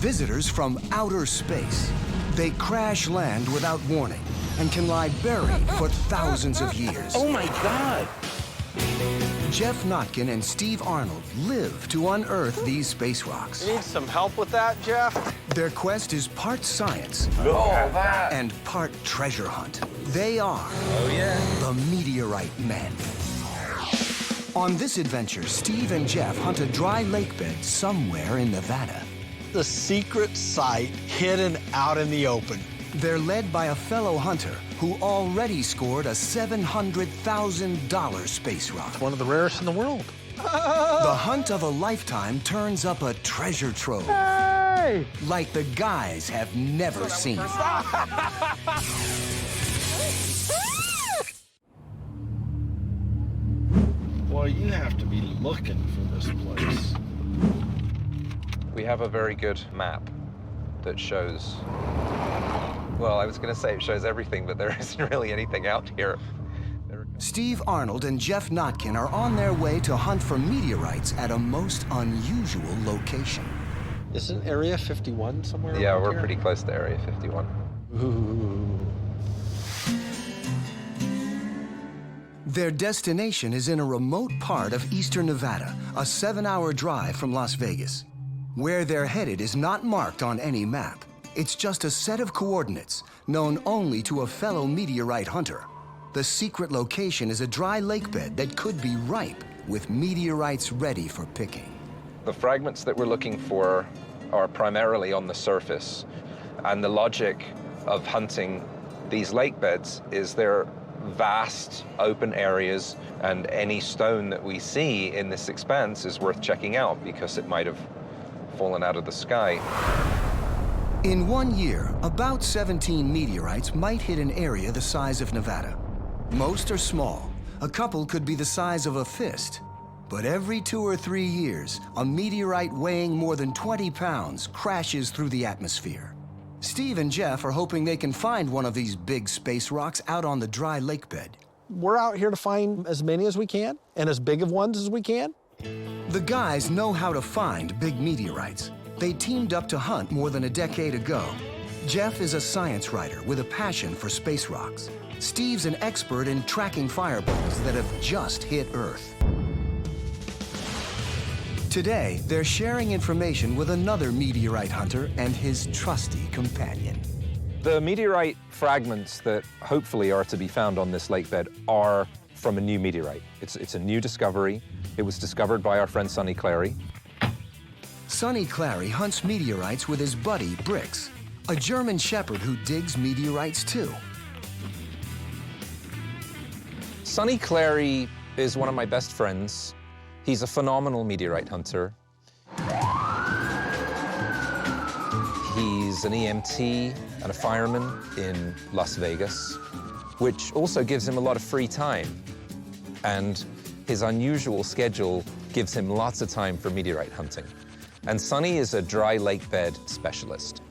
Visitors from outer space. They crash land without warning and can lie buried for thousands of years. Oh my God! Geoff Notkin and Steve Arnold live to unearth these space rocks. You need some help with that, Geoff? Their quest is part science and part treasure hunt. They are the Meteorite Men. On this adventure, Steve and Geoff hunt a dry lake bed somewhere in Nevada. The secret site hidden out in the open. They're led by a fellow hunter who already scored a $700,000 space rock. One of the rarest in the world. The hunt of a lifetime turns up a treasure trove. Hey! Like the guys have never seen. Boy, you have to be looking for this place. We have a very good map that shows, well, I was going to say it shows everything, but there isn't really anything out here. Steve Arnold and Geoff Notkin are on their way to hunt for meteorites at a most unusual location. Isn't Area 51 somewhere Yeah, around we're here? pretty close to Area 51. Ooh. Their destination is in a remote part of eastern Nevada, a 7-hour drive from Las Vegas. Where they're headed is not marked on any map. It's just a set of coordinates known only to a fellow meteorite hunter. The secret location is a dry lake bed that could be ripe with meteorites ready for picking. The fragments that we're looking for are primarily on the surface, and the logic of hunting these lake beds is they're vast open areas, and any stone that we see in this expanse is worth checking out because it might have fallen out of the sky. In 1 year, about 17 meteorites might hit an area the size of Nevada. Most are small. A couple could be the size of a fist. But every 2 or 3 years, a meteorite weighing more than 20 pounds crashes through the atmosphere. Steve and Geoff are hoping they can find one of these big space rocks out on the dry lake bed. We're out here to find as many as we can and as big of ones as we can. The guys know how to find big meteorites. They teamed up to hunt more than a decade ago. Geoff is a science writer with a passion for space rocks. Steve's an expert in tracking fireballs that have just hit Earth. Today, they're sharing information with another meteorite hunter and his trusty companion. The meteorite fragments that hopefully are to be found on this lake bed are from a new meteorite. It's a new discovery. It was discovered by our friend SONNY CLARY. SONNY CLARY hunts meteorites with his buddy, Bricks, a German shepherd who digs meteorites too. SONNY CLARY is one of my best friends. He's a phenomenal meteorite hunter. He's an EMT and a fireman in Las Vegas, which also gives him a lot of free time. And his unusual schedule gives him lots of time for meteorite hunting. And SONNY is a dry lake bed specialist.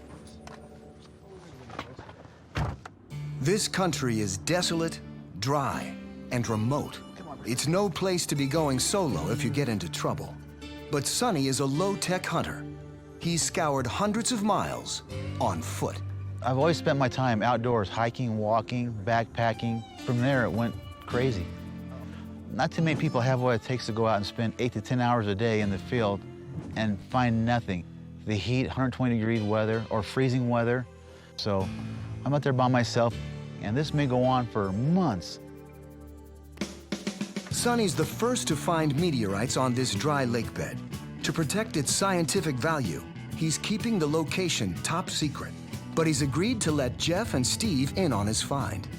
This country is desolate, dry, and remote. It's no place to be going solo if you get into trouble. But SONNY is a low-tech hunter. He's scoured hundreds of miles on foot. I've always spent my time outdoors, hiking, walking, backpacking. From there, it went crazy. Not too many people have what it takes to go out and spend 8 to 10 hours a day in the field and find nothing. The heat, 120-degree weather or freezing weather. So I'm out there by myself, and this may go on for months. SONNY's the first to find meteorites on this dry lake bed. To protect its scientific value, he's keeping the location top secret. But he's agreed to let Geoff and Steve in on his find.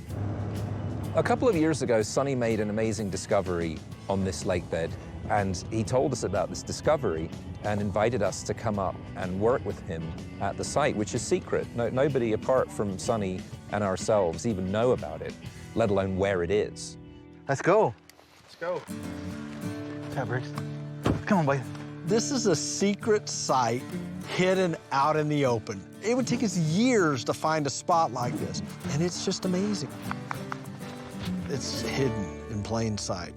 A couple of years ago, SONNY made an amazing discovery on this lake bed, and he told us about this discovery and invited us to come up and work with him at the site, which is secret. Nobody apart from SONNY and ourselves even know about it, let alone where it is. Let's go. Let's go. Yeah, Bricks. Come on, buddy. This is a secret site hidden out in the open. It would take us years to find a spot like this, and it's just amazing. It's hidden in plain sight.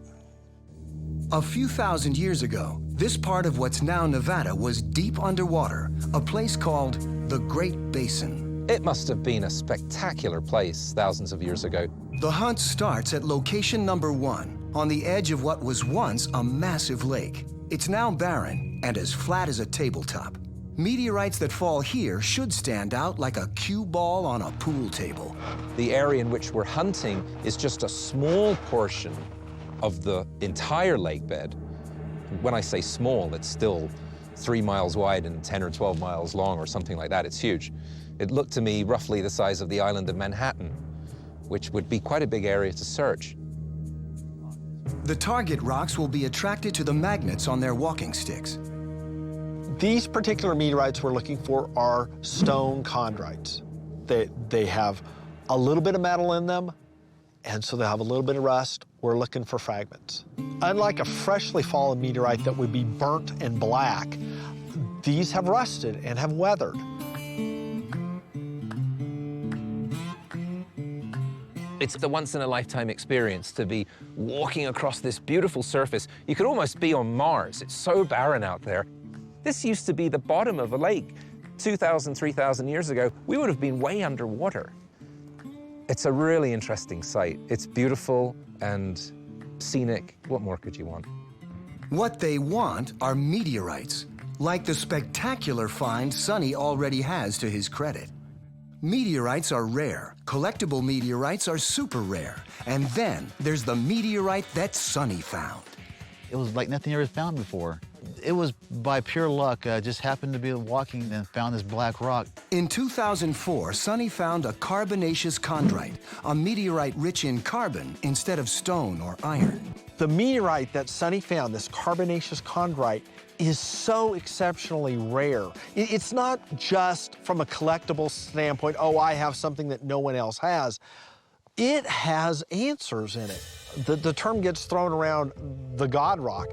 A few thousand years ago, This part of what's now Nevada was deep underwater, a place called the Great Basin. It must have been a spectacular place thousands of years ago. The hunt starts at location number 1, on the edge of what was once a massive lake. It's now barren and as flat as a tabletop. Meteorites that fall here should stand out like a cue ball on a pool table. The area in which we're hunting is just a small portion of the entire lake bed. When I say small, it's still 3 miles wide and 10 or 12 miles long or something like that. It's huge. It looked to me roughly the size of the island of Manhattan, which would be quite a big area to search. The target rocks will be attracted to the magnets on their walking sticks. These particular meteorites we're looking for are stone chondrites. They have a little bit of metal in them, and so they have a little bit of rust. We're looking for fragments. Unlike a freshly fallen meteorite that would be burnt and black, these have rusted and have weathered. It's the once-in-a-lifetime experience to be walking across this beautiful surface. You could almost be on Mars. It's so barren out there. This used to be the bottom of a lake. 2,000, 3,000 years ago, we would have been way underwater. It's a really interesting sight. It's beautiful and scenic. What more could you want? What they want are meteorites, like the spectacular find SONNY already has to his credit. Meteorites are rare, collectible meteorites are super rare, and then there's the meteorite that SONNY found. It was like nothing ever found before. It was by pure luck, just happened to be walking and found this black rock. In 2004, SONNY found a carbonaceous chondrite, a meteorite rich in carbon instead of stone or iron. The meteorite that SONNY found, this carbonaceous chondrite, is so exceptionally rare. It's not just from a collectible standpoint, oh, I have something that no one else has. It has answers in it. The term gets thrown around, the God rock.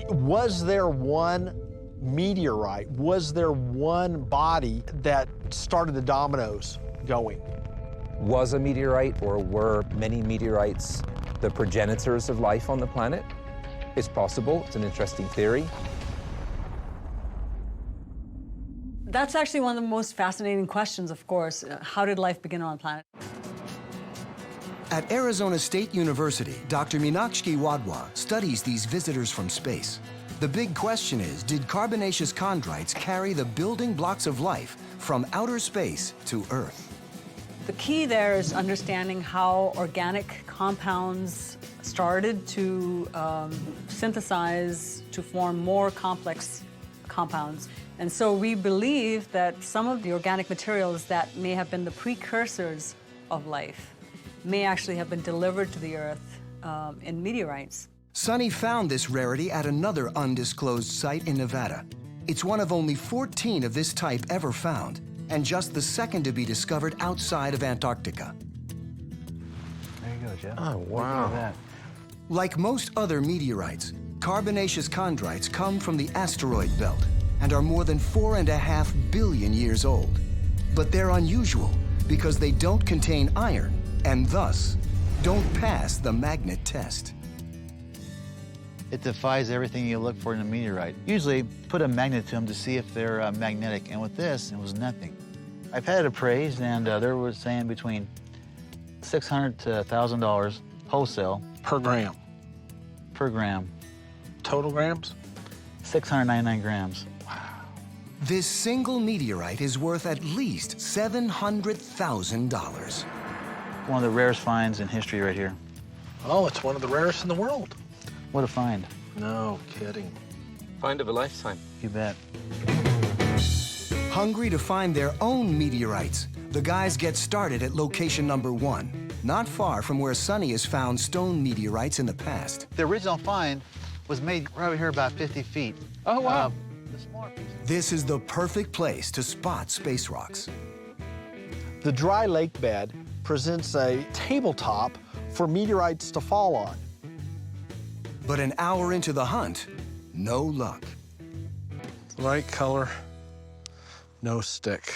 Was there one meteorite? Was there one body that started the dominoes going? Was a meteorite, or were many meteorites, the progenitors of life on the planet? It's possible. It's an interesting theory. That's actually one of the most fascinating questions, of course. How did life begin on the planet? At Arizona State University, Dr. Meenakshi Wadhwa studies these visitors from space. The big question is, did carbonaceous chondrites carry the building blocks of life from outer space to Earth? The key there is understanding how organic compounds started to synthesize to form more complex compounds. And so we believe that some of the organic materials that may have been the precursors of life may actually have been delivered to the Earth in meteorites. SONNY found this rarity at another undisclosed site in Nevada. It's one of only 14 of this type ever found, and just the second to be discovered outside of Antarctica. There you go, Geoff. Oh, wow. Look at that. Like most other meteorites, carbonaceous chondrites come from the asteroid belt and are more than 4.5 billion years old. But they're unusual because they don't contain iron and thus don't pass the magnet test. It defies everything you look for in a meteorite. Usually, put a magnet to them to see if they're magnetic, and with this, it was nothing. I've had it appraised, and they were saying between $600 to $1,000 wholesale Per gram. per gram. Total grams? 699 grams. This single meteorite is worth at least $700,000. One of the rarest finds in history right here. Oh, it's one of the rarest in the world. What a find. No kidding. Find of a lifetime. You bet. Hungry to find their own meteorites, the guys get started at location number 1, not far from where SONNY has found stone meteorites in the past. The original find was made right over here about 50 feet. Oh, wow. The smaller piece. This is the perfect place to spot space rocks. The dry lake bed presents a tabletop for meteorites to fall on. But an hour into the hunt, no luck. Right color, no stick.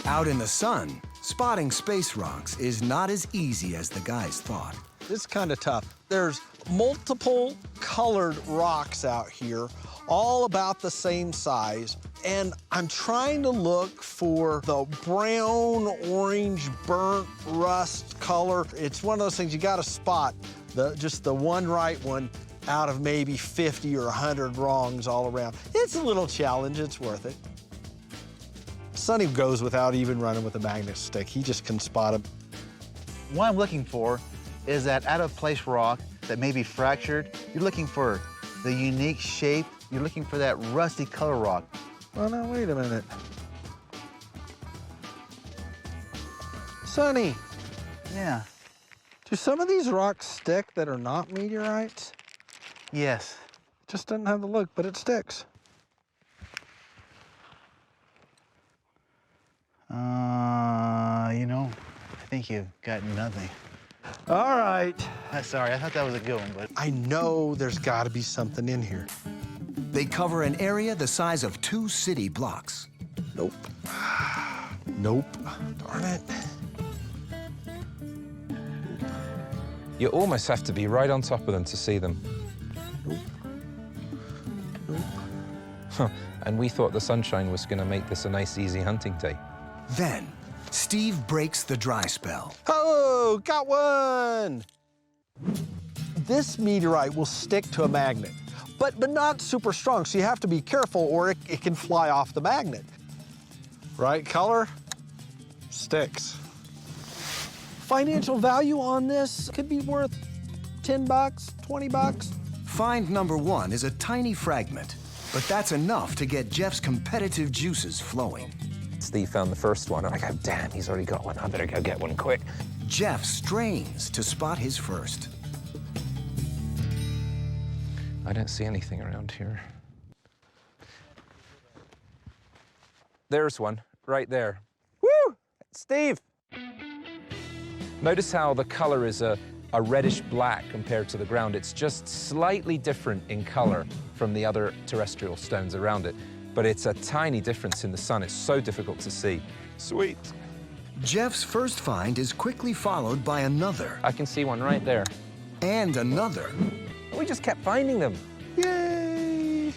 Out in the sun, spotting space rocks is not as easy as the guys thought. It's kind of tough. There's multiple colored rocks out here, all about the same size. And I'm trying to look for the brown, orange, burnt rust color. It's one of those things you gotta spot, just the one right one out of maybe 50 or 100 wrongs all around. It's a little challenge, it's worth it. Sonny goes without even running with a magnet stick. He just can spot them. What I'm looking for is that out-of-place rock that may be fractured. You're looking for the unique shape. You're looking for that rusty color rock. Oh, no, wait a minute. Sonny, Yeah. do some of these rocks stick that are not meteorites? Yes. Just doesn't have the look, but it sticks. You know, I think you've got nothing. All right. Sorry, I thought that was a good one, but I know there's got to be something in here. They cover an area the size of 2 city blocks. Nope. Nope. Darn it. You almost have to be right on top of them to see them. Nope. Nope. Huh. And we thought the sunshine was going to make this a nice, easy hunting day. Then, Steve breaks the dry spell. Oh, got one! This meteorite will stick to a magnet, but not super strong, so you have to be careful or it can fly off the magnet. Right color, sticks. Financial value on this could be worth 10 bucks, 20 bucks. Find number 1 is a tiny fragment, but that's enough to get Geoff's competitive juices flowing. Steve found the first one. I go, damn, he's already got one. I better go get one quick. Geoff strains to spot his first. I don't see anything around here. There's one, right there. Woo! Steve! Notice how the color is a reddish black compared to the ground. It's just slightly different in color from the other terrestrial stones around it. But it's a tiny difference in the sun. It's so difficult to see. Sweet. Geoff's first find is quickly followed by another. I can see one right there. And another. We just kept finding them. Yay!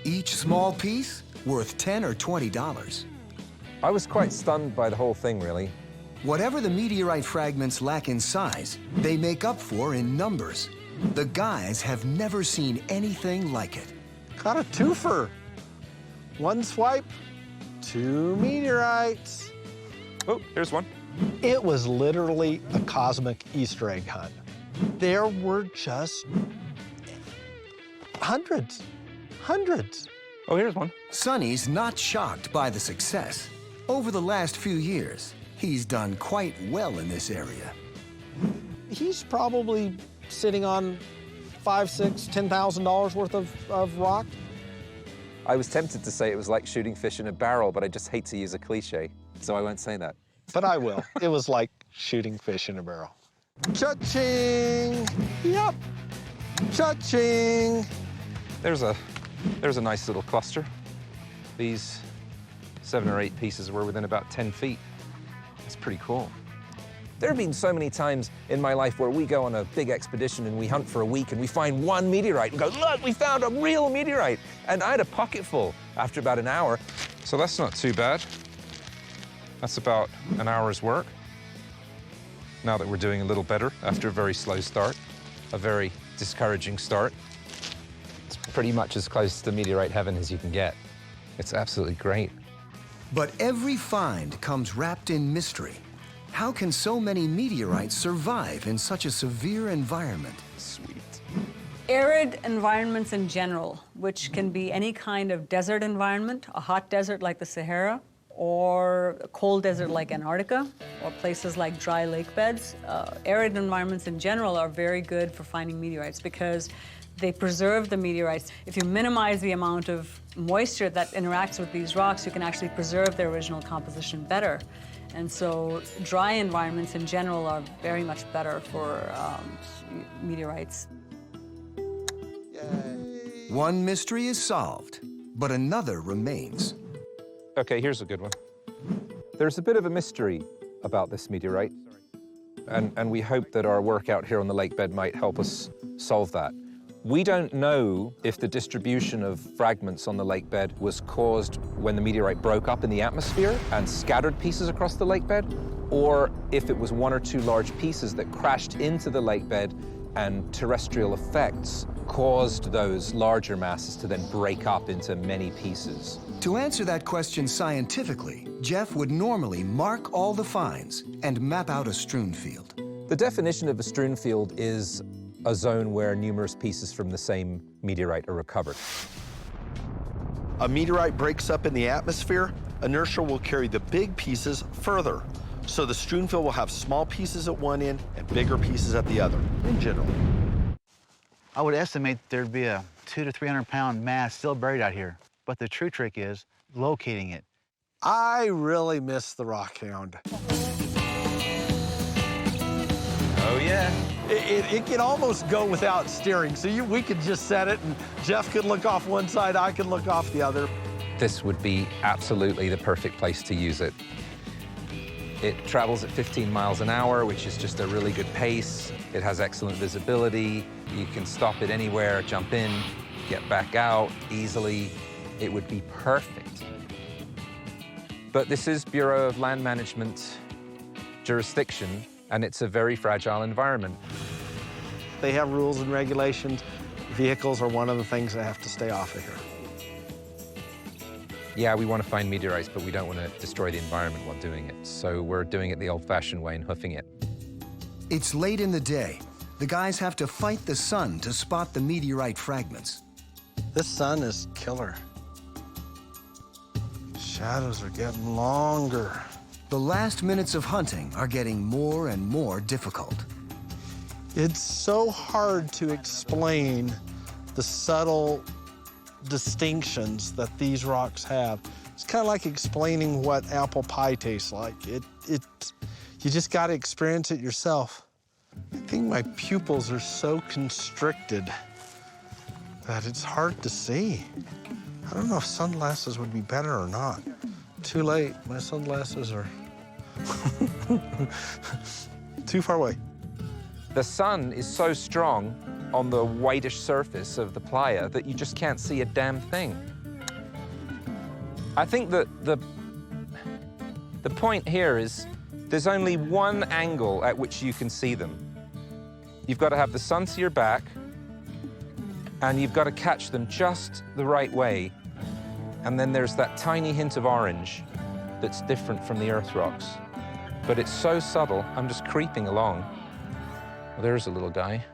Each small piece worth $10 or $20. I was quite stunned by the whole thing, really. Whatever the meteorite fragments lack in size, they make up for in numbers. The guys have never seen anything like it. Got a twofer. One swipe, 2 meteorites. Oh, here's one. It was literally a cosmic Easter egg hunt. There were just hundreds. Oh, here's one. Sonny's not shocked by the success. Over the last few years, he's done quite well in this area. He's probably sitting on $5,000, $6,000, $10,000 worth of rock. I was tempted to say it was like shooting fish in a barrel, but I just hate to use a cliche, so I won't say that. But I will. It was like shooting fish in a barrel. Cha-ching! Yep. Cha-ching! There's a nice little cluster. These 7 or 8 pieces were within about 10 feet. That's pretty cool. There have been so many times in my life where we go on a big expedition and we hunt for a week and we find one meteorite and go, look, we found a real meteorite. And I had a pocket full after about an hour. So that's not too bad. That's about an hour's work. Now that we're doing a little better after a very slow start, a very discouraging start. It's pretty much as close to meteorite heaven as you can get. It's absolutely great. But every find comes wrapped in mystery. How can so many meteorites survive in such a severe environment? Sweet. Arid environments in general, which can be any kind of desert environment, a hot desert like the Sahara, or a cold desert like Antarctica, or places like dry lake beds. Arid environments in general are very good for finding meteorites because they preserve the meteorites. If you minimize the amount of moisture that interacts with these rocks, you can actually preserve their original composition better. And so dry environments in general are very much better for meteorites. Yay. One mystery is solved, but another remains. Okay, here's a good one. There's a bit of a mystery about this meteorite, and we hope that our work out here on the lake bed might help us solve that. We don't know if the distribution of fragments on the lake bed was caused when the meteorite broke up in the atmosphere and scattered pieces across the lake bed, or if it was one or two large pieces that crashed into the lake bed and terrestrial effects caused those larger masses to then break up into many pieces. To answer that question scientifically, Geoff would normally mark all the finds and map out a strewn field. The definition of a strewn field is a zone where numerous pieces from the same meteorite are recovered. A meteorite breaks up in the atmosphere, inertia will carry the big pieces further. So the strewn field will have small pieces at one end and bigger pieces at the other, in general. I would estimate there'd be a 200 to 300 pound mass still buried out here. But the true trick is locating it. I really miss the rock hound. Oh, yeah. It can almost go without steering, so we could just set it and Geoff could look off one side, I could look off the other. This would be absolutely the perfect place to use it. It travels at 15 miles an hour, which is just a really good pace. It has excellent visibility. You can stop it anywhere, jump in, get back out easily. It would be perfect. But this is Bureau of Land Management jurisdiction, and it's a very fragile environment. They have rules and regulations. Vehicles are one of the things that have to stay off of here. Yeah, we want to find meteorites, but we don't want to destroy the environment while doing it. So we're doing it the old-fashioned way and hoofing it. It's late in the day. The guys have to fight the sun to spot the meteorite fragments. This sun is killer. Shadows are getting longer. The last minutes of hunting are getting more and more difficult. It's so hard to explain the subtle distinctions that these rocks have. It's kind of like explaining what apple pie tastes like. You just got to experience it yourself. I think my pupils are so constricted that it's hard to see. I don't know if sunglasses would be better or not. Too late, my sunglasses are too far away. The sun is so strong on the whitish surface of the playa that you just can't see a damn thing. I think that the point here is there's only one angle at which you can see them. You've got to have the sun to your back, and you've got to catch them just the right way. And then there's that tiny hint of orange that's different from the Earth rocks. But it's so subtle, I'm just creeping along. Well, there's a little guy.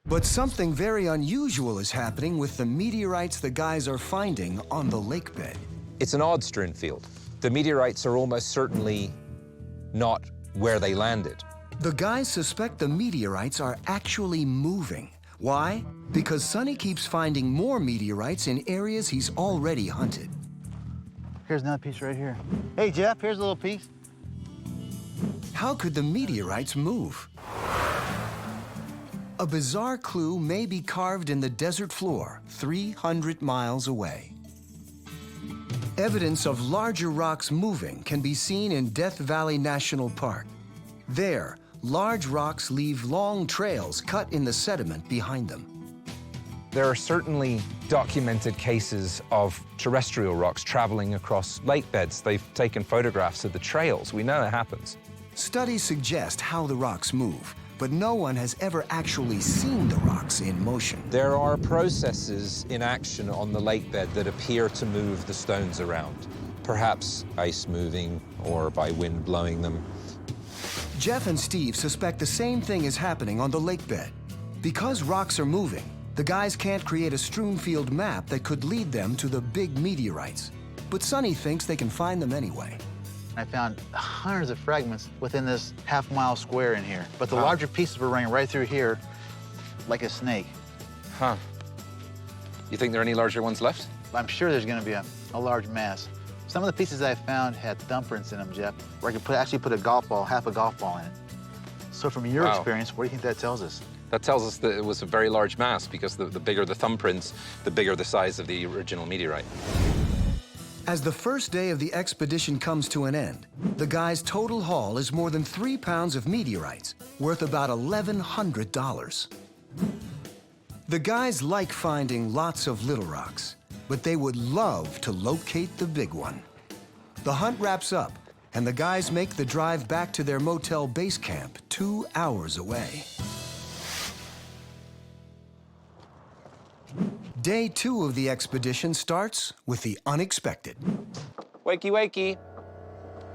But something very unusual is happening with the meteorites the guys are finding on the lake bed. It's an odd strewn field. The meteorites are almost certainly not where they landed. The guys suspect the meteorites are actually moving. Why? Because Sonny keeps finding more meteorites in areas he's already hunted. Here's another piece right here. Hey, Geoff, here's a little piece. How could the meteorites move? A bizarre clue may be carved in the desert floor 300 miles away. Evidence of larger rocks moving can be seen in Death Valley National Park. There, large rocks leave long trails cut in the sediment behind them. There are certainly documented cases of terrestrial rocks traveling across lake beds. They've taken photographs of the trails. We know it happens. Studies suggest how the rocks move, but no one has ever actually seen the rocks in motion. There are processes in action on the lake bed that appear to move the stones around. Perhaps ice moving or by wind blowing them. Geoff and Steve suspect the same thing is happening on the lake bed. Because rocks are moving, the guys can't create a strewn field map that could lead them to the big meteorites. But Sonny thinks they can find them anyway. I found hundreds of fragments within this half-mile square in here. But the larger pieces were running right through here like a snake. Huh. You think there are any larger ones left? I'm sure there's going to be a large mass. Some of the pieces I found had thumbprints in them, Geoff, where I could actually put a golf ball, half a golf ball in it. So from your experience, what do you think that tells us? That tells us that it was a very large mass because the bigger the thumbprints, the bigger the size of the original meteorite. As the first day of the expedition comes to an end, the guys' total haul is more than 3 pounds of meteorites, worth about $1,100. The guys like finding lots of little rocks, but they would love to locate the big one. The hunt wraps up, and the guys make the drive back to their motel base camp 2 hours away. Day 2 of the expedition starts with the unexpected. Wakey, wakey.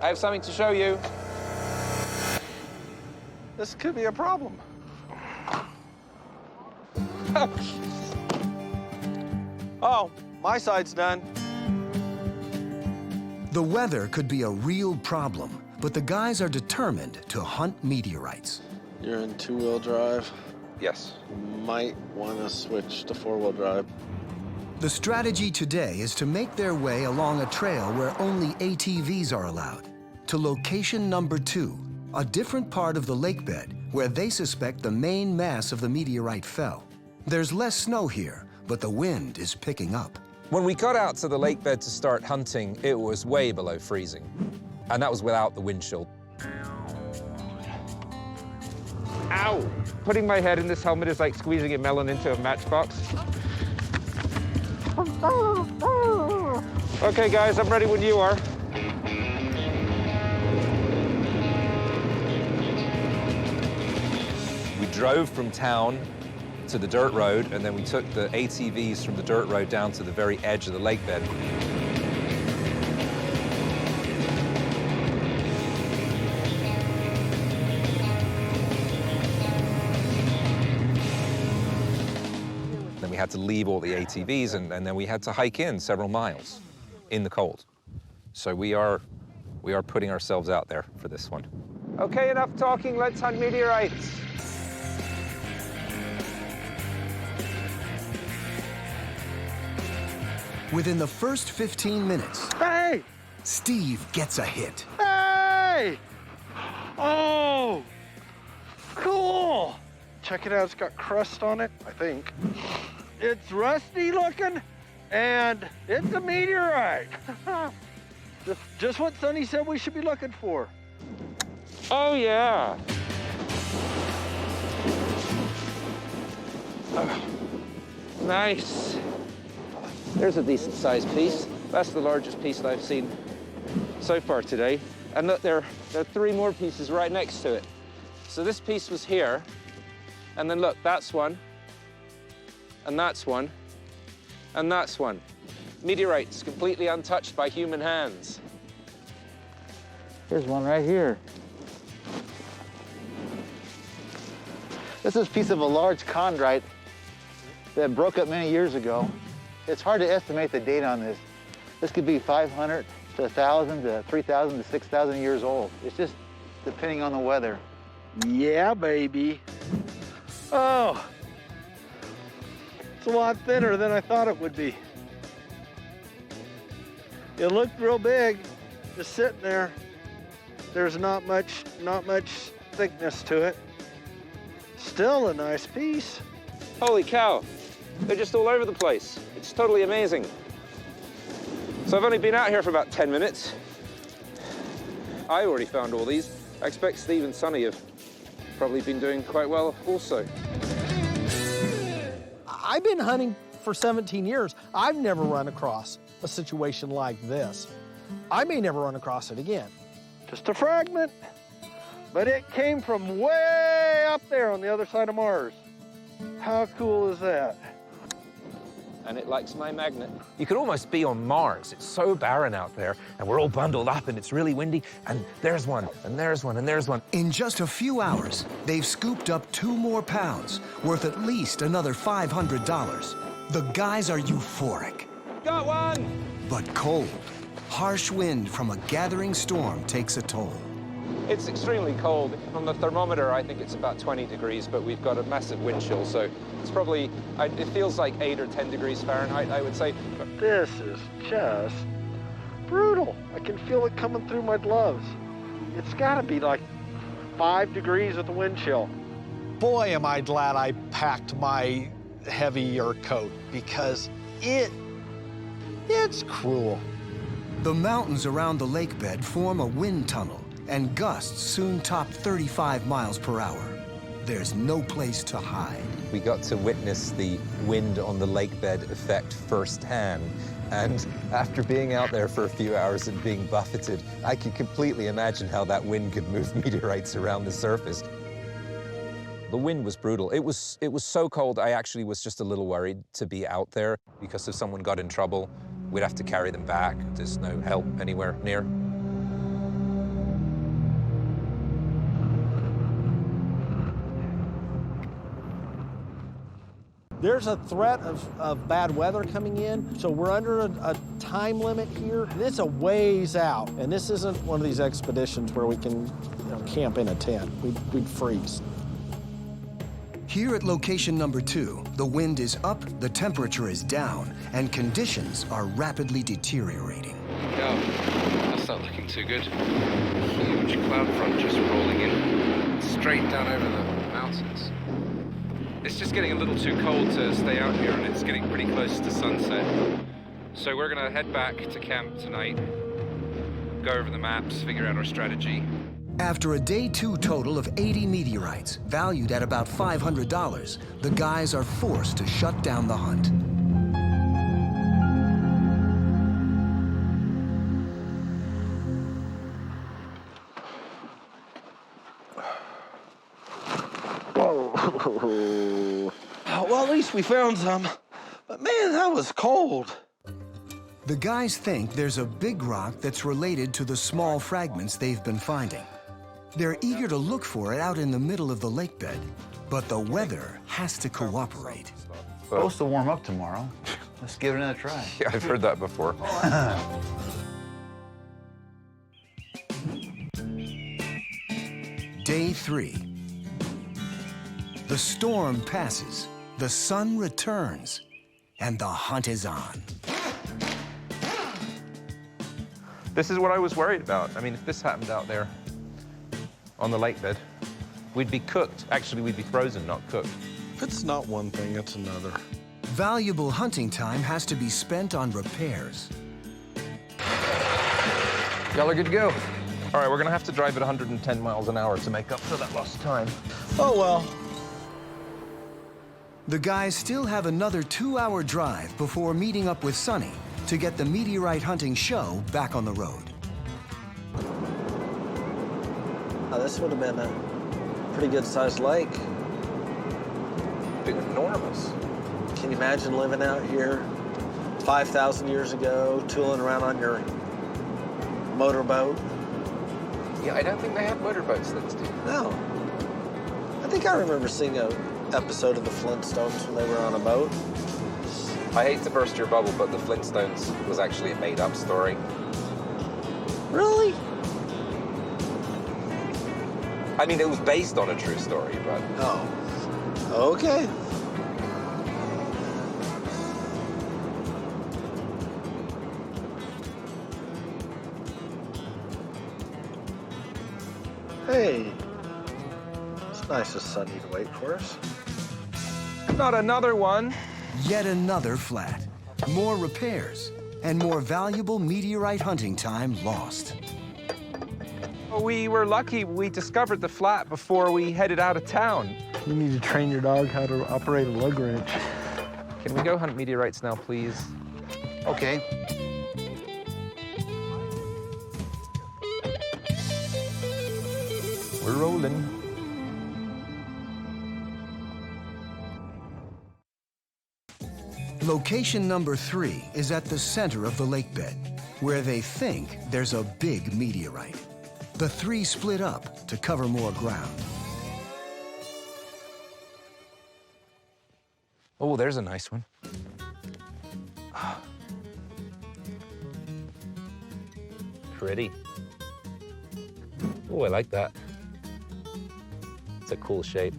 I have something to show you. This could be a problem. Oh, my side's done. The weather could be a real problem, but the guys are determined to hunt meteorites. You're in 2-wheel drive. Yes. Might want to switch to 4-wheel drive. The strategy today is to make their way along a trail where only ATVs are allowed, to location number 2, a different part of the lake bed where they suspect the main mass of the meteorite fell. There's less snow here, but the wind is picking up. When we got out to the lake bed to start hunting, it was way below freezing. And that was without the wind chill. Ow! Putting my head in this helmet is like squeezing a melon into a matchbox. Okay, guys, I'm ready when you are. We drove from town to the dirt road, and then we took the ATVs from the dirt road down to the very edge of the lake bed. Then we had to leave all the ATVs, and then we had to hike in several miles in the cold. So we are putting ourselves out there for this one. Okay, enough talking, let's hunt meteorites. Within the first 15 minutes, Hey! Steve gets a hit. Hey! Oh! Cool! Check it out, it's got crust on it, I think. It's rusty looking, and it's a meteorite. just what Sonny said we should be looking for. Oh, yeah. Nice. There's a decent-sized piece. That's the largest piece that I've seen so far today. And look, there are 3 more pieces right next to it. So this piece was here, and then look, that's one, and that's one, and that's one. Meteorites completely untouched by human hands. Here's one right here. This is a piece of a large chondrite that broke up many years ago. It's hard to estimate the date on this. This could be 500 to 1,000 to 3,000 to 6,000 years old. It's just depending on the weather. Yeah, baby. Oh, it's a lot thinner than I thought it would be. It looked real big, just sitting there. There's not much thickness to it. Still a nice piece. Holy cow, they're just all over the place. It's totally amazing. So I've only been out here for about 10 minutes. I already found all these. I expect Steve and Sonny have probably been doing quite well also. I've been hunting for 17 years. I've never run across a situation like this. I may never run across it again. Just a fragment, but it came from way up there on the other side of Mars. How cool is that? And it likes my magnet. You could almost be on Mars. It's so barren out there, and we're all bundled up, and it's really windy, and there's one, and there's one, and there's one. In just a few hours, they've scooped up 2 more pounds, worth at least another $500. The guys are euphoric. Got one! But cold. Harsh wind from a gathering storm takes a toll. It's extremely cold. On the thermometer, I think it's about 20 degrees, but we've got a massive wind chill, so it's probably, it feels like 8 or 10 degrees Fahrenheit, I would say. This is just brutal. I can feel it coming through my gloves. It's gotta be like 5 degrees with the wind chill. Boy, am I glad I packed my heavier coat, because it's cruel. The mountains around the lake bed form a wind tunnel, and gusts soon top 35 miles per hour. there's no place to hide. We got to witness the wind on the lake bed effect firsthand. And after being out there for a few hours and being buffeted, I could completely imagine how that wind could move meteorites around the surface. The wind was brutal. It was so cold, I actually was just a little worried to be out there, because if someone got in trouble, we'd have to carry them back. There's no help anywhere near. There's a threat of bad weather coming in, so we're under a time limit here. It's a ways out, and this isn't one of these expeditions where we can camp in a tent. We'd freeze. Here at location number 2, the wind is up, the temperature is down, and conditions are rapidly deteriorating. Yeah, that's not looking too good. Huge cloud front just rolling in, straight down over the mountains. It's just getting a little too cold to stay out here, and it's getting pretty close to sunset. So we're gonna head back to camp tonight, go over the maps, figure out our strategy. After a day 2 total of 80 meteorites, valued at about $500, the guys are forced to shut down the hunt. Well, at least we found some. But man, that was cold. The guys think there's a big rock that's related to the small fragments they've been finding. They're eager to look for it out in the middle of the lake bed, but the weather has to cooperate. Supposed to warm up tomorrow. Let's give it another try. Yeah, I've heard that before. Day 3. The storm passes, the sun returns, and the hunt is on. This is what I was worried about. I mean, if this happened out there on the lake bed, we'd be cooked. Actually, we'd be frozen, not cooked. If it's not one thing, it's another. Valuable hunting time has to be spent on repairs. Y'all are good to go. All right, we're gonna have to drive at 110 miles an hour to make up for that lost time. Oh, well. The guys still have another 2-hour drive before meeting up with Sonny to get the meteorite hunting show back on the road. Oh, this would have been a pretty good-sized lake. Enormous. Can you imagine living out here 5,000 years ago, tooling around on your motorboat? Yeah, I don't think they had motorboats then, Steve. No. I think I remember seeing an episode of the Flintstones when they were on a boat. I hate to burst your bubble, but the Flintstones was actually a made-up story. Really? I mean, it was based on a true story, but... Oh. Okay. Hey. It's nice of Sonny to wait for us. Not another one. Yet another flat, more repairs, and more valuable meteorite hunting time lost. We were lucky we discovered the flat before we headed out of town. You need to train your dog how to operate a lug wrench. Can we go hunt meteorites now, please? Okay. We're rolling. Location number 3 is at the center of the lake bed, where they think there's a big meteorite. The 3 split up to cover more ground. Oh, there's a nice one. Pretty. Oh, I like that. It's a cool shape.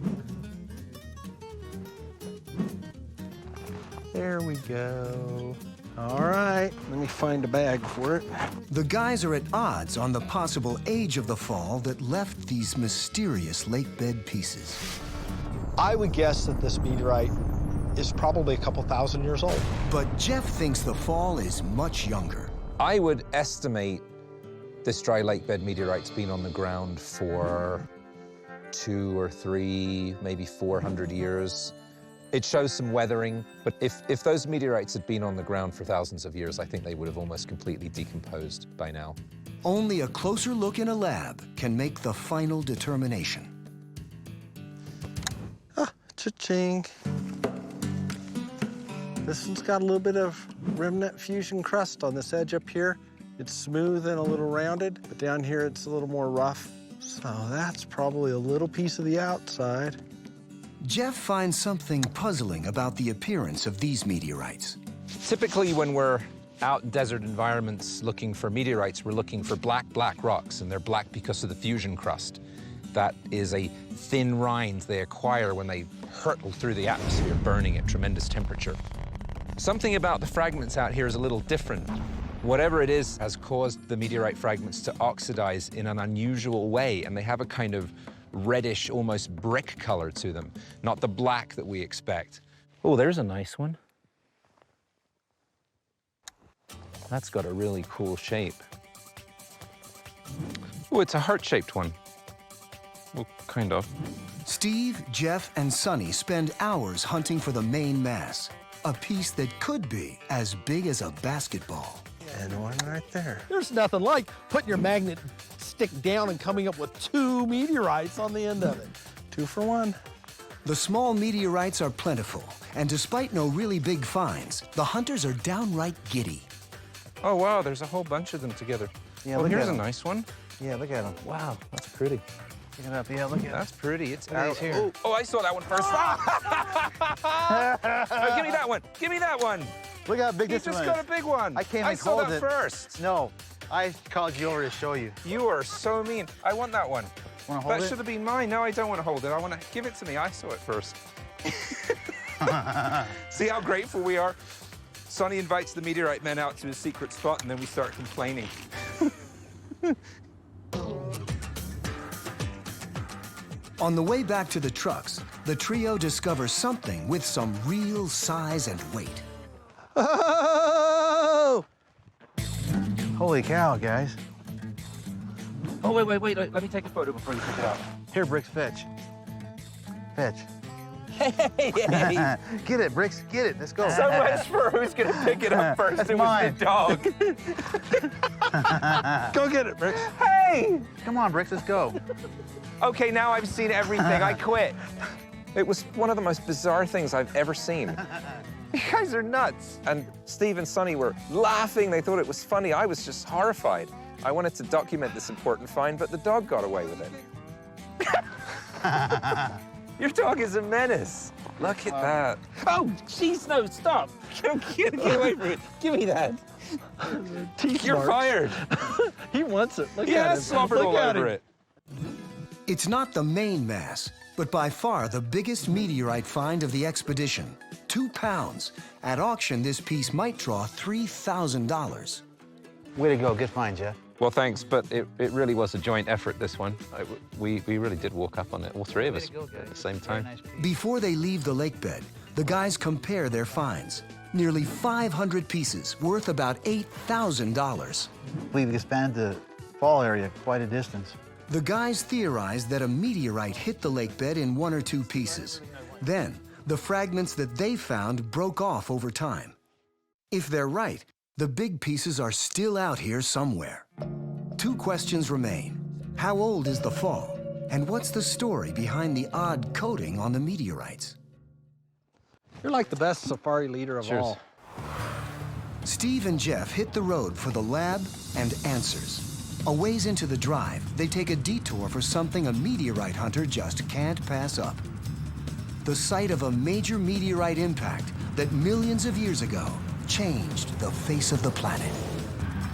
There we go. All right, let me find a bag for it. The guys are at odds on the possible age of the fall that left these mysterious lake bed pieces. I would guess that this meteorite is probably a couple thousand years old. But Geoff thinks the fall is much younger. I would estimate this dry lake bed meteorite's been on the ground for 2 or 3, maybe 400 years. It shows some weathering, but if those meteorites had been on the ground for thousands of years, I think they would have almost completely decomposed by now. Only a closer look in a lab can make the final determination. Ah, cha-ching. This one's got a little bit of remnant fusion crust on this edge up here. It's smooth and a little rounded, but down here it's a little more rough. So that's probably a little piece of the outside. Geoff finds something puzzling about the appearance of these meteorites. Typically, when we're out in desert environments looking for meteorites, we're looking for black rocks, and they're black because of the fusion crust. That is a thin rind they acquire when they hurtle through the atmosphere, burning at tremendous temperature. Something about the fragments out here is a little different. Whatever it is has caused the meteorite fragments to oxidize in an unusual way, and they have a kind of reddish, almost brick color to them, not the black that we expect. Oh, there's a nice one. That's got a really cool shape. Oh, it's a heart-shaped one. Well, kind of. Steve, Geoff, and Sonny spend hours hunting for the main mass, a piece that could be as big as a basketball. And one right there. There's nothing like putting your magnet stick down and coming up with 2 meteorites on the end of it. 2 for 1. The small meteorites are plentiful, and despite no really big finds, the hunters are downright giddy. Oh, wow, there's a whole bunch of them together. Yeah, well, look here's at a 'em. nice one. Yeah, look at them. Wow, that's pretty. Pick it up. Yeah, look at That's pretty. It's Look at out. these here. Oh, oh, I saw that one first. Oh, give me that one. Give me that one. Look how big You this just one got is. a big one. I came I and saw called that it. first. No, I called you over to show you. You are so mean. I want that one. Want to hold That it? should have been mine. No, I don't want to hold it. I want to give it to me. I saw it first. See how grateful we are? Sonny invites the meteorite men out to his secret spot, and then we start complaining. On the way back to the trucks, the trio discovers something with some real size and weight. Oh! Holy cow, guys. Oh, wait. Let me take a photo before you pick it up. Here, Bricks, fetch. Fetch. Hey! Get it, Bricks, get it. Let's go. So much for who's going to pick it up first. That's It was mine. the dog. Go get it, Bricks. Hey! Come on, Bricks, let's go. Okay, now I've seen everything. I quit. It was one of the most bizarre things I've ever seen. You guys are nuts. And Steve and Sonny were laughing. They thought it was funny. I was just horrified. I wanted to document this important find, but the dog got away with it. Your dog is a menace. Look at that. Oh, jeez, no, stop. Get away from it. Give me that. You're fired. He wants it. Look He at him. has slobbered all Look at over him. it. It's not the main mass, but by far the biggest meteorite find of the expedition. 2 pounds. At auction, this piece might draw $3,000. Way to go, good find, Geoff. Well, thanks, but it really was a joint effort, this one. We really did walk up on it, all 3 of us, at the same time. Very nice piece. Before they leave the lake bed, the guys compare their finds. Nearly 500 pieces, worth about $8,000. We've expanded the fall area quite a distance. The guys theorized that a meteorite hit the lake bed in 1 or 2 pieces. Then, the fragments that they found broke off over time. If they're right, the big pieces are still out here somewhere. 2 questions remain. How old is the fall? And what's the story behind the odd coating on the meteorites? You're like the best safari leader of Cheers. all. Steve and Geoff hit the road for the lab and answers. A ways into the drive, they take a detour for something a meteorite hunter just can't pass up. The site of a major meteorite impact that millions of years ago changed the face of the planet.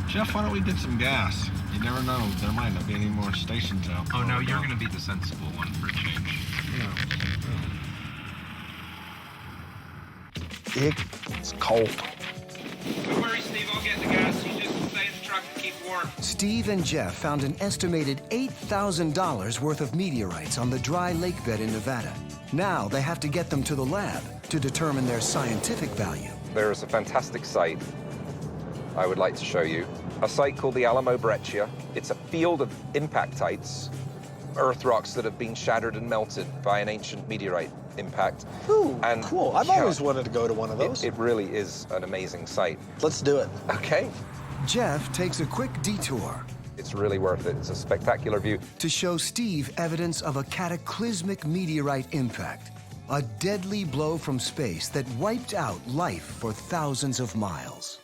Geoff, why don't we get some gas? You never know, there might not be any more stations out there. Oh, no, you're going to be the sensible one for a change. It's cold. Don't worry, Steve, I'll get the gas. You just stay in the truck and keep warm. Steve and Geoff found an estimated $8,000 worth of meteorites on the dry lake bed in Nevada. Now they have to get them to the lab to determine their scientific value. There is a fantastic site I would like to show you. A site called the Alamo BRECCIA. It's a field of impactites Earth rocks that have been shattered and melted by an ancient meteorite impact. Ooh, And cool. I've yeah, always wanted to go to one of those. It really is an amazing sight. Let's do it. Okay. Geoff takes a quick detour It's really worth it. It's a spectacular view. to show Steve evidence of a cataclysmic meteorite impact, a deadly blow from space that wiped out life for thousands of miles.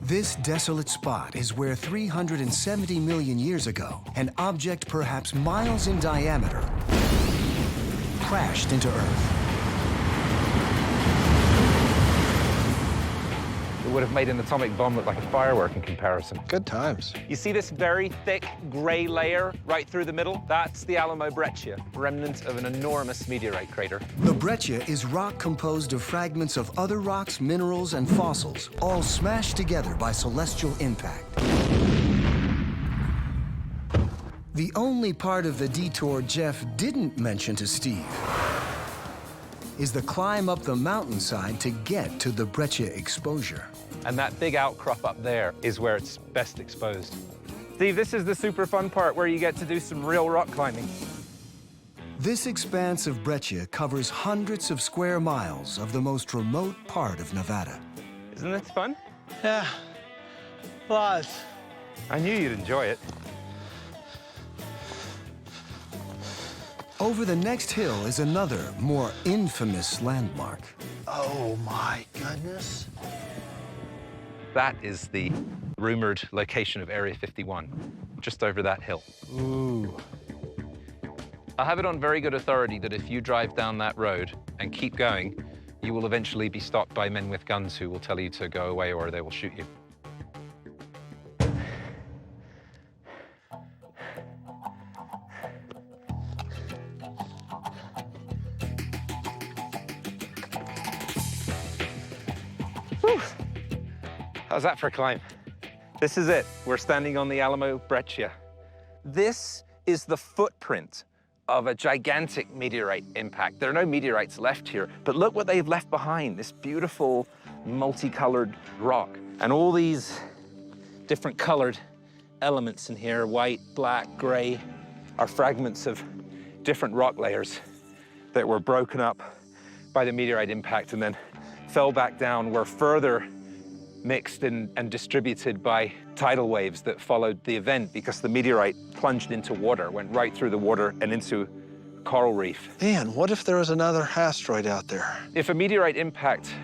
This desolate spot is where 370 million years ago, an object perhaps miles in diameter crashed into Earth. It would have made an atomic bomb look like a firework in comparison. Good times. You see this very thick gray layer right through the middle? That's the Alamo Breccia, remnant of an enormous meteorite crater. The breccia is rock composed of fragments of other rocks, minerals, and fossils, all smashed together by celestial impact. The only part of the detour Geoff didn't mention to Steve is the climb up the mountainside to get to the breccia exposure. And that big outcrop up there is where it's best exposed. Steve, this is the super fun part where you get to do some real rock climbing. This expanse of breccia covers hundreds of square miles of the most remote part of Nevada. Isn't this fun? Yeah. Was. I knew you'd enjoy it. Over the next hill is another, more infamous landmark. Oh my goodness. That is the rumored location of Area 51, just over that hill. Ooh. I have it on very good authority that if you drive down that road and keep going, you will eventually be stopped by men with guns who will tell you to go away or they will shoot you. Whew. How's that for a climb? This is it. We're standing on the Alamo Breccia. This is the footprint of a gigantic meteorite impact. There are no meteorites left here, but look what they've left behind, this beautiful multicolored rock. And all these different colored elements in here, white, black, gray, are fragments of different rock layers that were broken up by the meteorite impact and then fell back down, were further mixed and distributed by tidal waves that followed the event because the meteorite plunged into water, went right through the water and into a coral reef. Man, what if there was another asteroid out there? If a meteorite impact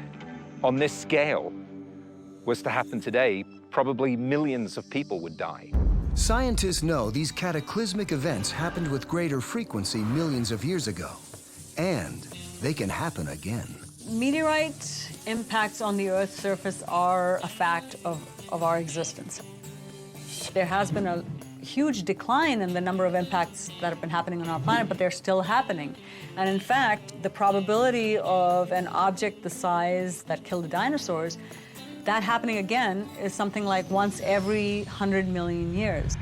on this scale was to happen today, probably millions of people would die. Scientists know these cataclysmic events happened with greater frequency millions of years ago, and they can happen again. Meteorite impacts on the Earth's surface are a fact of our existence. There has been a huge decline in the number of impacts that have been happening on our planet, but they're still happening. And in fact, the probability of an object the size that killed the dinosaurs, that happening again is something like once every 100 million years.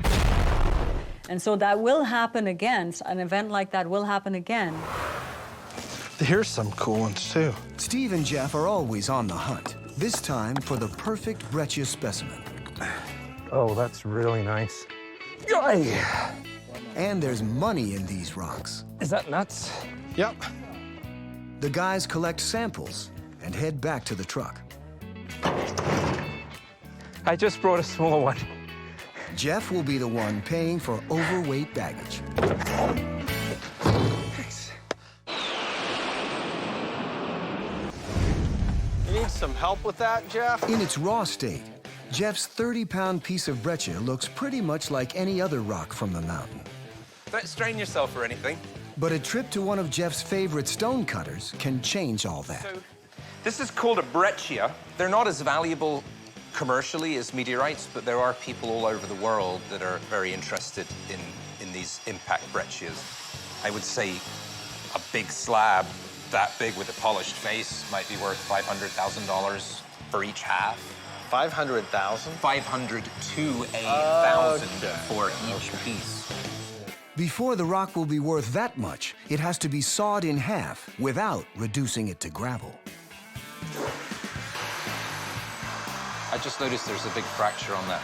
And so that will happen again. An event like that will happen again. Here's some cool ones, too. Steve and Geoff are always on the hunt, this time for the perfect breccia specimen. Oh, that's really nice. And there's money in these rocks. Is that nuts? Yep. The guys collect samples and head back to the truck. I just brought a small one. Geoff will be the one paying for overweight baggage. You need some help with that, Geoff? In its raw state, Geoff's 30-pound piece of breccia looks pretty much like any other rock from the mountain. Don't strain yourself or anything. But a trip to one of Geoff's favorite stone cutters can change all that. So, this is called a breccia. They're not as valuable commercially as meteorites, but there are people all over the world that are very interested in these impact breccias. I would say a big slab that big with a polished face might be worth $500,000 for each half. 500,000? 500 to 1,000 for each piece. Before the rock will be worth that much, it has to be sawed in half without reducing it to gravel. I just noticed there's a big fracture on that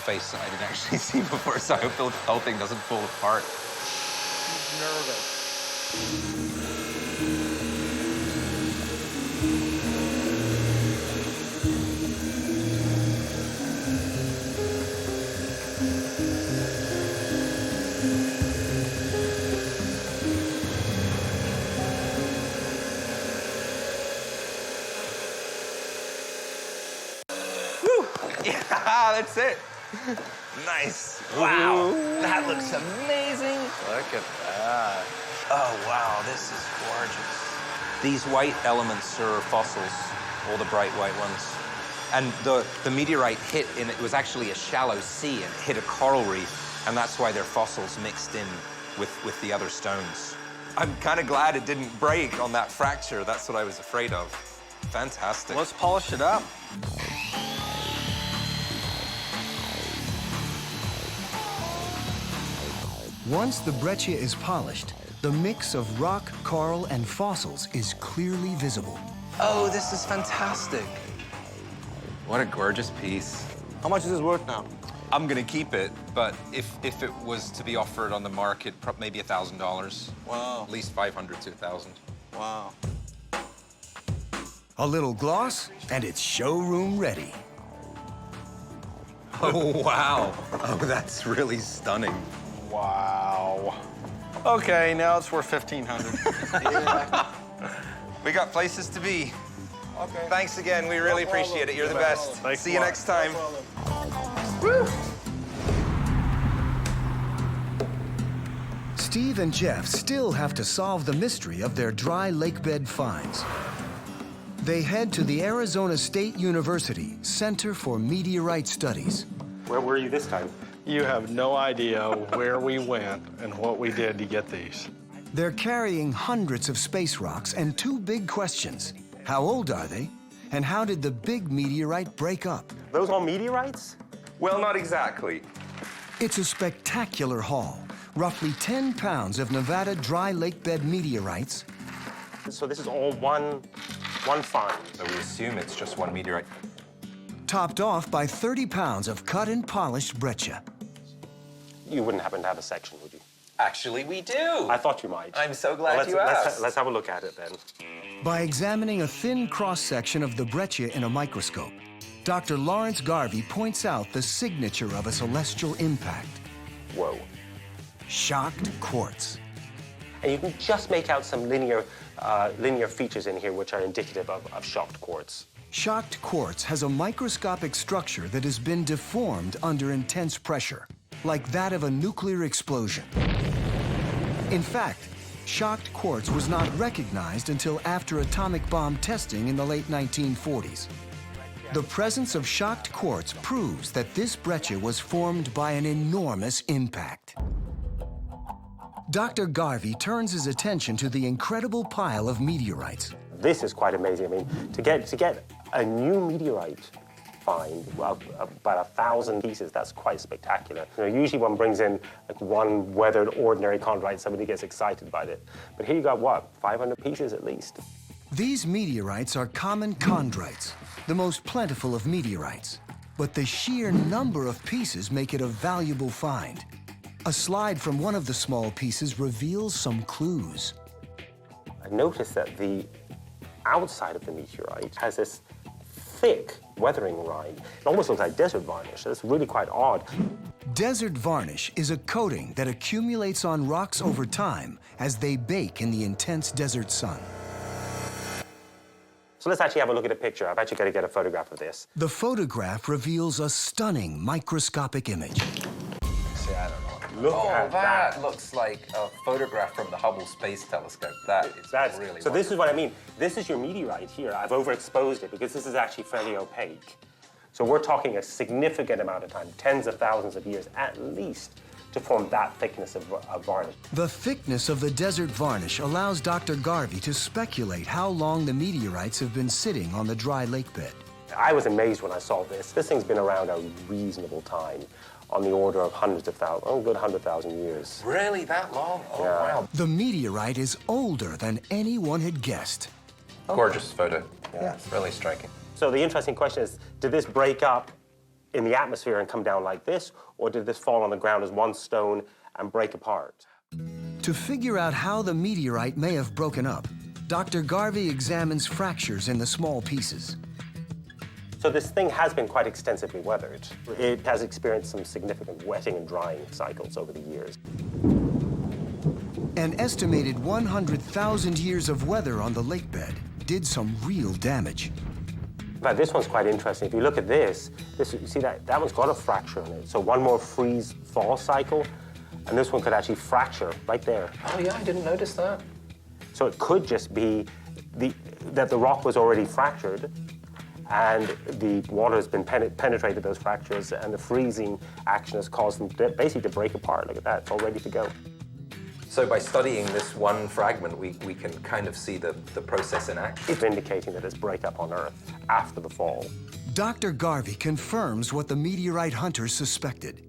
face that I didn't actually see before, so I hope the whole thing doesn't fall apart. nervous. Yeah, that's it. Nice. Wow, that looks amazing. Look at that. Oh, wow, this is gorgeous. These white elements are fossils, all the bright white ones. And the meteorite hit it was actually a shallow sea and hit a coral reef, and that's why they're fossils mixed in with the other stones. I'm kind of glad it didn't break on that fracture. That's what I was afraid of. Fantastic. Let's polish it up. Once the breccia is polished, the mix of rock, coral, and fossils is clearly visible. Oh, this is fantastic. What a gorgeous piece. How much is this worth now? I'm gonna keep it, but if it was to be offered on the market, maybe $1,000. Wow. At least 500 to 1,000. Wow. A little gloss, and it's showroom ready. Oh, wow. Oh, that's really stunning. Wow. Okay, now it's worth $1,500. We got places to be. Okay. Thanks again. We really appreciate it. You're the best. Thanks See a you lot. next time. Steve and Geoff still have to solve the mystery of their dry lakebed finds. They head to the Arizona State University Center for Meteorite Studies. Where were you this time? You have no idea where we went and what we did to get these. They're carrying hundreds of space rocks and two big questions. How old are they? And how did the big meteorite break up? Those all meteorites? Well, not exactly. It's a spectacular haul. Roughly 10 pounds of Nevada dry lakebed meteorites, So this is all one find. So we assume it's just one meteorite. topped off by 30 pounds of cut and polished breccia. You wouldn't happen to have a section, would you? Actually, we do. I thought you might. I'm so glad Well, you asked. let's have a look at it then. By examining a thin cross-section of the breccia in a microscope, Dr. Lawrence Garvey points out the signature of a celestial impact, Whoa. shocked quartz. And you can just make out some linear features in here which are indicative of shocked quartz. Shocked quartz has a microscopic structure that has been deformed under intense pressure, like that of a nuclear explosion. In fact, shocked quartz was not recognized until after atomic bomb testing in the late 1940s. The presence of shocked quartz proves that this breccia was formed by an enormous impact. Dr. Garvey turns his attention to the incredible pile of meteorites. This is quite amazing. I mean, to get a new meteorite find, well, about 1,000 pieces, that's quite spectacular. You know, usually one brings in like one weathered, ordinary chondrite, somebody gets excited by it. But here you got, what, 500 pieces at least? These meteorites are common chondrites, the most plentiful of meteorites. But the sheer number of pieces make it a valuable find. A slide from one of the small pieces reveals some clues. I noticed that the outside of the meteorite has this thick weathering rind. It almost looks like desert varnish. That's really quite odd. Desert varnish is a coating that accumulates on rocks over time as they bake in the intense desert sun. So let's actually have a look at a picture. I've actually got to get a photograph of this. The photograph reveals a stunning microscopic image. See, I don't know. Look Oh, at that looks like a photograph from the Hubble Space Telescope. That is really So this is what I mean. This is your meteorite here. I've overexposed it because this is actually fairly opaque. So we're talking a significant amount of time, tens of thousands of years at least, to form that thickness of varnish. The thickness of the desert varnish allows Dr. Garvey to speculate how long the meteorites have been sitting on the dry lakebed. I was amazed when I saw this. This thing's been around a reasonable time, on the order of hundreds of thousands, a good 100,000 years. Really that long? Oh, Yeah. wow. The meteorite is older than anyone had guessed. Gorgeous photo. Yeah, really striking. So the interesting question is, did this break up in the atmosphere and come down like this, or did this fall on the ground as one stone and break apart? To figure out how the meteorite may have broken up, Dr. Garvey examines fractures in the small pieces. So this thing has been quite extensively weathered. It has experienced some significant wetting and drying cycles over the years. An estimated 100,000 years of weather on the lake bed did some real damage. But this one's quite interesting. If you look at this, you see that one's got a fracture in it. So one more freeze-thaw cycle, and this one could actually fracture right there. Oh yeah, I didn't notice that. So it could just be that the rock was already fractured, and the water has been penetrated those fractures, and the freezing action has caused them basically to break apart. Look at that, it's all ready to go. So by studying this one fragment, we can kind of see the process in action. It's indicating that it's breakup on Earth after the fall. Dr. Garvey confirms what the meteorite hunters suspected.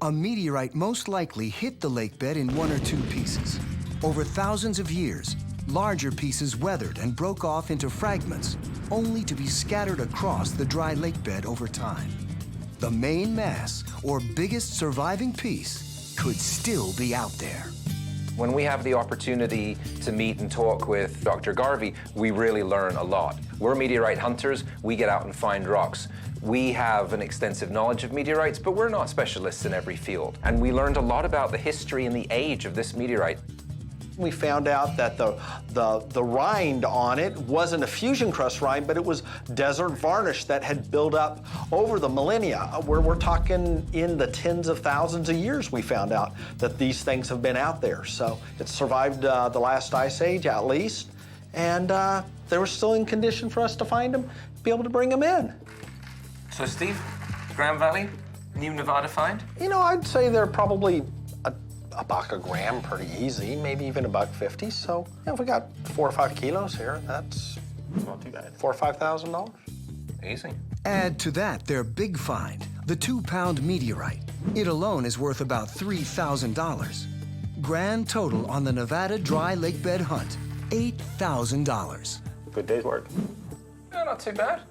A meteorite most likely hit the lake bed in one or two pieces. Over thousands of years, larger pieces weathered and broke off into fragments, only to be scattered across the dry lake bed over time. The main mass, or biggest surviving piece, could still be out there. When we have the opportunity to meet and talk with Dr. Garvey, we really learn a lot. We're meteorite hunters, we get out and find rocks. We have an extensive knowledge of meteorites, but we're not specialists in every field. And we learned a lot about the history and the age of this meteorite. We found out that the rind on it wasn't a fusion crust rind, but it was desert varnish that had built up over the millennia. We're talking in the tens of thousands of years we found out that these things have been out there. So it survived the last ice age at least, and they were still in condition for us to find them, be able to bring them in. So Steve, Grand Valley, new Nevada find? You know, I'd say they're probably a buck a gram pretty easy, maybe even $1.50. So, if we got 4 or 5 kilos here, that's Not too bad. $4,000 or $5,000. Easy. Add to that their big find, the 2-pound meteorite. It alone is worth about $3,000. Grand total on the Nevada dry lake bed hunt, $8,000. Good day's work. No, not too bad.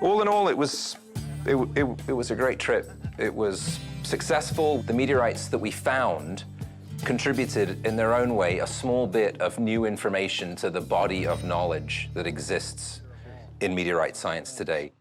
All in all, it was a great trip. It was successful. The meteorites that we found contributed in their own way a small bit of new information to the body of knowledge that exists in meteorite science today.